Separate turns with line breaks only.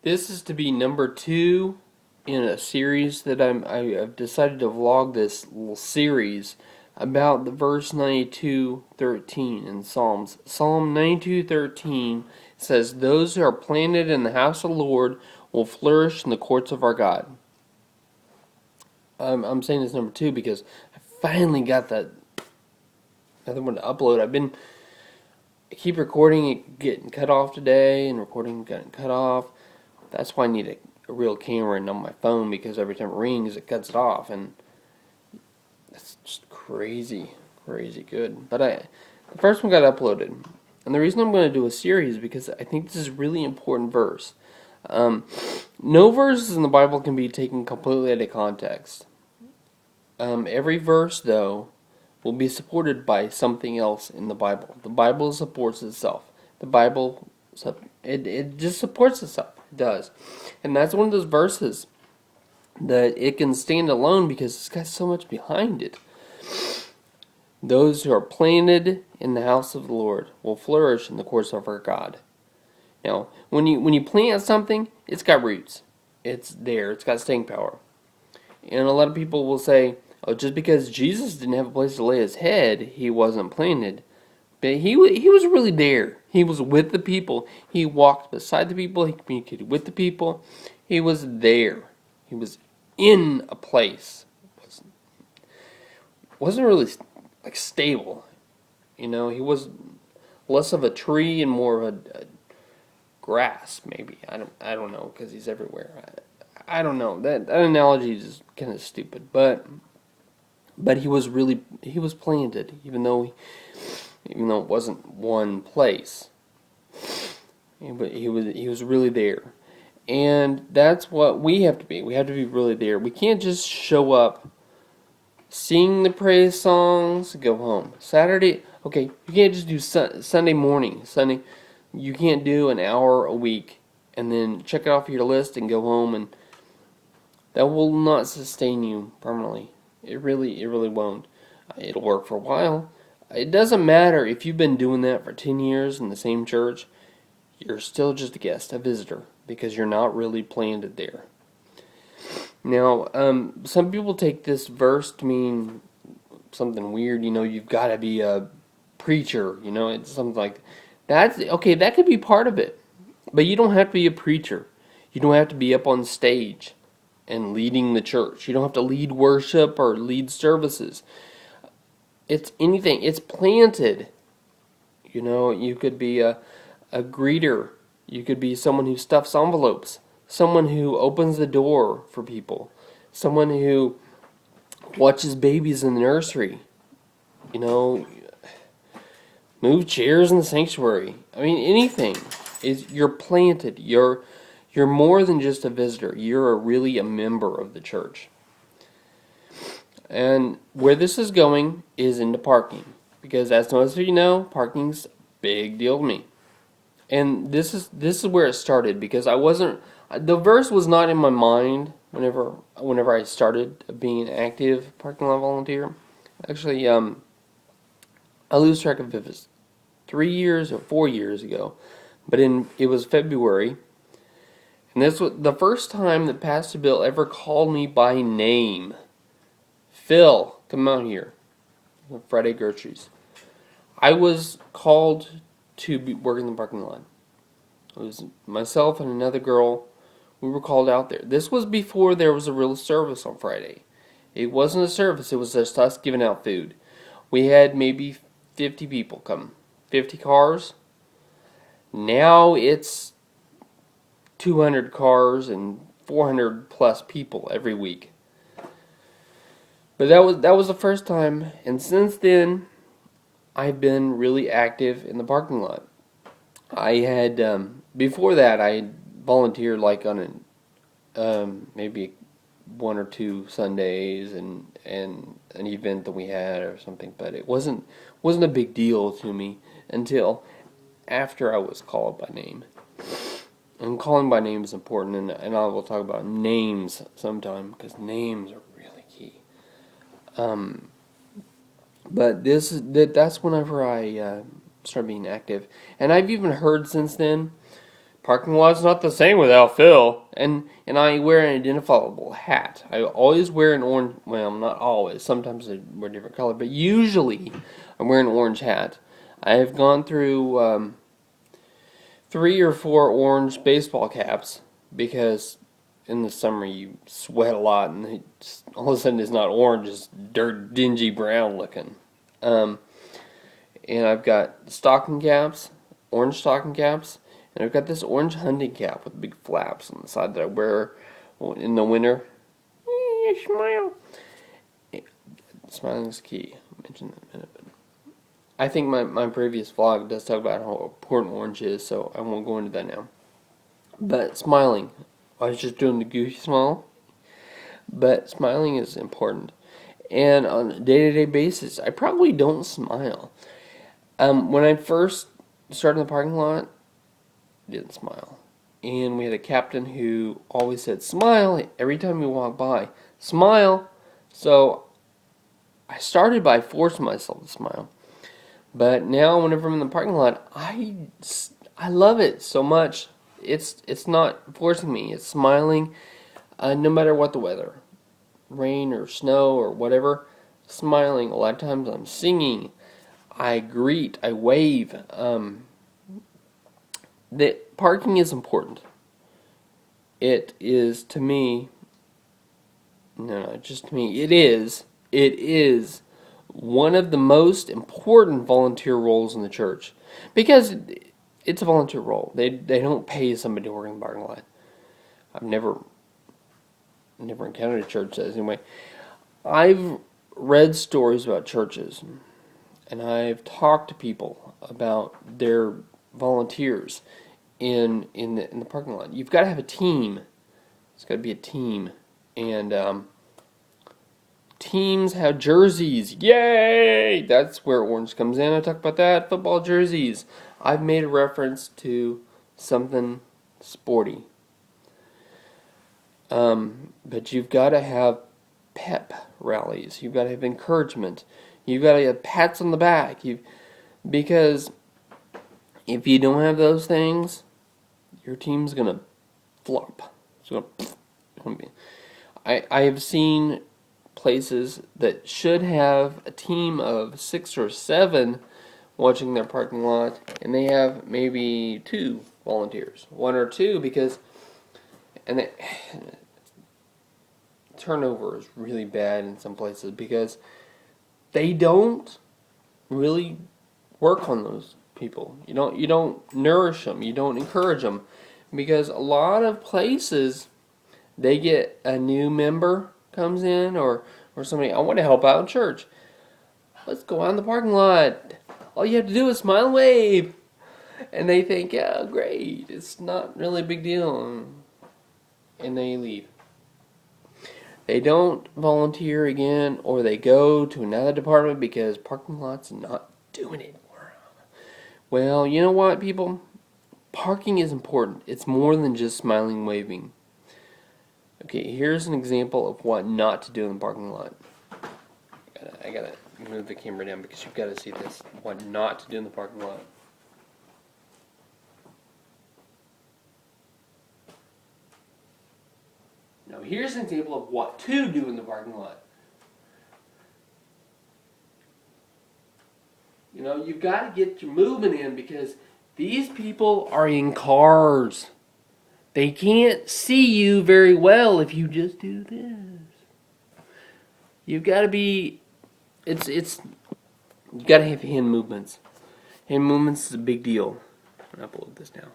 This is to be number 2 in a series that I've decided to vlog this little series about the verse 92:13 in Psalms. Psalm 92:13 says, "Those who are planted in the house of the Lord will flourish in the courts of our God." I'm saying this number 2 because I finally got that other one to upload. I keep recording it getting cut off today and recording getting cut off. That's why I need a real camera and on my phone, because every time it rings it cuts it off, and that's just crazy good. But the first one got uploaded, and the reason I'm going to do a series is because I think this is a really important verse. No verses in the Bible can be taken completely out of context. Every verse, though, will be supported by something else in the Bible. The Bible supports itself. The Bible, it just supports itself. It does. And that's one of those verses that it can stand alone because it's got so much behind it. Those who are planted in the house of the Lord will flourish in the courts of our God. Now, when you plant something, it's got roots. It's there. It's got staying power. And a lot of people will say, "Oh, just because Jesus didn't have a place to lay his head, he wasn't planted." But he was really there. He was with the people. He walked beside the people. He communicated with the people. He was there. He was in a place. Wasn't really like stable. He was less of a tree and more of a grass, maybe. I don't know, because he's everywhere. I don't know. That analogy is kind of stupid, but he was planted, even though it wasn't one place. He was really there. And that's what we have to be. We have to be really there. We can't just show up, sing the praise songs, go home. Saturday, okay, you can't just do Sunday morning. You can't do an hour a week and then check it off your list and go home, and that will not sustain you permanently. It really won't. It'll work for a while. It doesn't matter if you've been doing that for 10 years in the same church. You're still just a guest, a visitor, because you're not really planted there. Now, some people take this verse to mean something weird. You've got to be a preacher. It's something like that. That's okay. That could be part of it, but you don't have to be a preacher. You don't have to be up on stage and leading the church. You don't have to lead worship or lead services. It's anything. It's planted. You could be a greeter. You could be someone who stuffs envelopes. Someone who opens the door for people. Someone who watches babies in the nursery. Move chairs in the sanctuary. I mean, anything. You're planted. You're more than just a visitor. You're really a member of the church. And where this is going is into parking. Because as most of you know, parking's a big deal to me. And this is where it started, because the verse was not in my mind whenever I started being an active parking lot volunteer. Actually, I lose track of if it's 3 years or 4 years ago, but it was February, and this was the first time that Pastor Bill ever called me by name. "Phil, come out here." Friday groceries. I was called to work in the parking lot. It was myself and another girl. We were called out there. This was before there was a real service on Friday. It wasn't a service. It was just us giving out food. We had maybe 50 people come. 50 cars. Now it's 200 cars and 400 plus people every week. But that was the first time, and since then I've been really active in the parking lot. I had before that I had volunteered like on maybe 1 or 2 Sundays and an event that we had or something, but it wasn't a big deal to me until after I was called by name. And calling by name is important, and I will talk about names sometime, because names are really key. But that's whenever I started being active, and I've even heard since then Parking lot's not the same without Phil. And I wear an identifiable hat. I always wear an orange. Well, not always. Sometimes I wear a different color, but usually I wear an orange hat. I have gone through 3 or 4 orange baseball caps because in the summer you sweat a lot and all of a sudden it's not orange, it's dirt, dingy brown looking. Um, and I've got stocking caps, orange stocking caps, and I've got this orange hunting cap with big flaps on the side that I wear in the winter. Smile. Smiling is key. I'll mention that in a minute. But I think my previous vlog does talk about how important orange is, so I won't go into that now. But smiling. I was just doing the goofy smile. But smiling is important. And on a day-to-day basis, I probably don't smile. When I first started in the parking lot, I didn't smile. And we had a captain who always said, smile, every time we walk by. Smile! So I started by forcing myself to smile. But now whenever I'm in the parking lot, I love it so much. It's not forcing me. It's smiling no matter what the weather. Rain or snow or whatever. Smiling. A lot of times I'm singing. I greet. I wave. The parking is important. It is to me. No, just to me. It is. It is one of the most important volunteer roles in the church because it's a volunteer role. They don't pay somebody to work in the parking lot. I've never encountered a church that anyway. I've read stories about churches, and I've talked to people about their volunteers in the parking lot. You've got to have a team. It's got to be a team, and teams have jerseys. Yay! That's where orange comes in. I talk about that. Football jerseys. I've made a reference to something sporty. But you've got to have pep rallies. You've got to have encouragement. You've got to have pats on the back. Because if you don't have those things, your team's going to flop. It's going to I have seen places that should have a team of 6 or 7 watching their parking lot, and they have maybe 2 volunteers, 1 or 2, because turnover is really bad in some places because they don't really work on those people. You don't nourish them. You don't encourage them, because a lot of places they get a new member comes in or somebody, I want to help out in church. Let's go out in the parking lot. All you have to do is smile and wave. And they think, yeah, great. It's not really a big deal. And they leave. They don't volunteer again, or they go to another department because parking lot's not doing it anymore. Well, you know what, people? Parking is important. It's more than just smiling and waving. Okay, here's an example of what not to do in the parking lot. I gotta move the camera down because you've got to see this. What not to do in the parking lot. Now here's an example of what to do in the parking lot. You've got to get your movement in because these people are in cars. They can't see you very well if you just do this. You've got to be, you got to have hand movements. Hand movements is a big deal. I'll upload this now.